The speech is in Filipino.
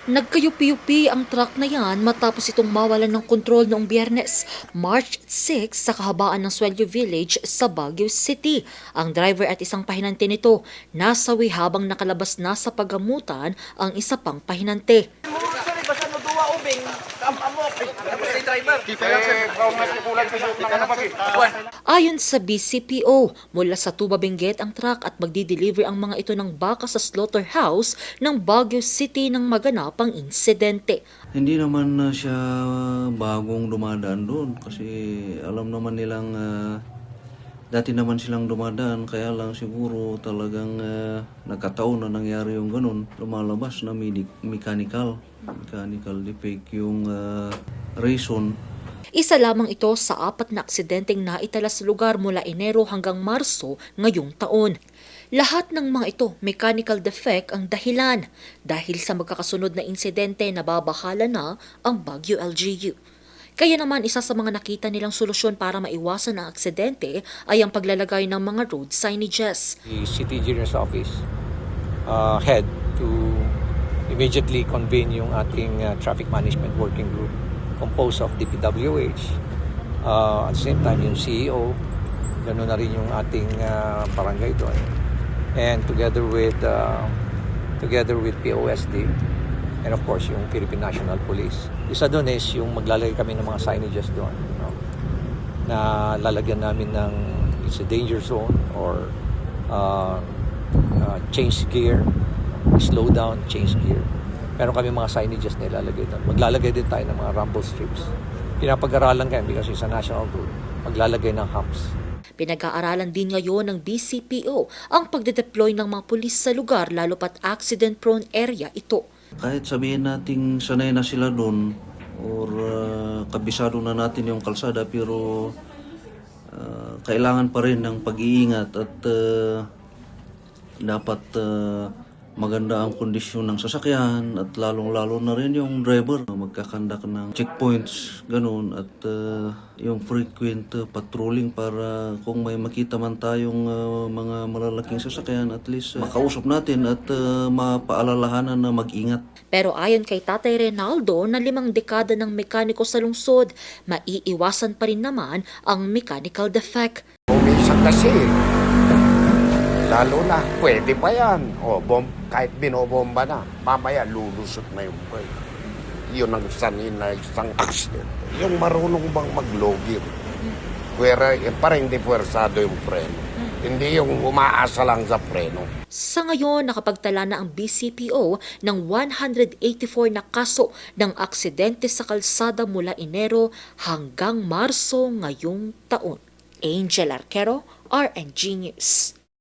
Nagkayupi-yupi ang truck na yan matapos itong mawalan ng kontrol noong Biyernes, March 6 sa kahabaan ng Suelyo Village sa Baguio City. Ang driver at isang pahinante nito nasawi habang nakalabas na sa paggamutan ang isa pang pahinante. Ayon sa BCPO, mula sa Tuba Benguet ang truck at magdi-deliver ang mga ito ng baka sa slaughterhouse ng Baguio City nang maganap ang insidente. Hindi naman na siya bagong dumadaan doon kasi alam naman nilang dati naman silang dumadaan, kaya lang siguro talagang nagkataon na nangyari yung ganun. Lumalabas na mechanical defect yung reason. Isa lamang ito sa 4 na aksidenteng naitala sa lugar mula Enero hanggang Marso ngayong taon. Lahat ng mga ito, mechanical defect ang dahilan. Dahil sa magkakasunod na insidente, nababahala na ang Baguio LGU. Kaya naman isa sa mga nakita nilang solusyon para maiwasan ang aksidente ay ang paglalagay ng mga road signages. The City Engineer's Office had to immediately convene yung ating traffic management working group composed of DPWH, at the same time yung CEO, ganoon na rin yung ating barangay doon, and together with POSD and of course yung Philippine National Police. Isa doon is yung maglalagay kami ng mga signages doon, no? Na lalagyan namin ng it's a danger zone or change gear, slow down, change gear. Meron kami mga signages na ilalagay doon. Maglalagay din tayo ng mga rumble strips. Pinapag-aralan kayo because it's a national group. Maglalagay ng humps. Pinag-aaralan din ngayon ng BCPO ang pagde-deploy ng mga pulis sa lugar lalo pat accident-prone area ito. Kahit sabihin nating sanay na sila doon or kabisado na natin yung kalsada, pero kailangan pa rin ng pag-iingat at dapat maganda ang kondisyon ng sasakyan at lalong-lalo na rin yung driver. Magkakandak ng checkpoints, ganun, at yung frequent patrolling para kung may makita man tayong mga malalaking sasakyan, at least makausap natin at mapaalalahanan na mag-ingat. Pero ayon kay Tatay Reynaldo na 5 dekada ng mekaniko sa lungsod, maiiwasan pa rin naman ang mechanical defect. Minsan kasi, lalo na, pwede pa yan. Kahit binobomba na, mamaya lulusot na yung brake. Yun ang sanin na isang accident. Yung marunong bang maglogir. Para hindi puwersado yung preno. Hindi yung umaasa lang sa preno. Sa ngayon, nakapagtala na ang BCPO ng 184 na kaso ng aksidente sa kalsada mula Enero hanggang Marso ngayong taon. Angel Arquero, RNG News.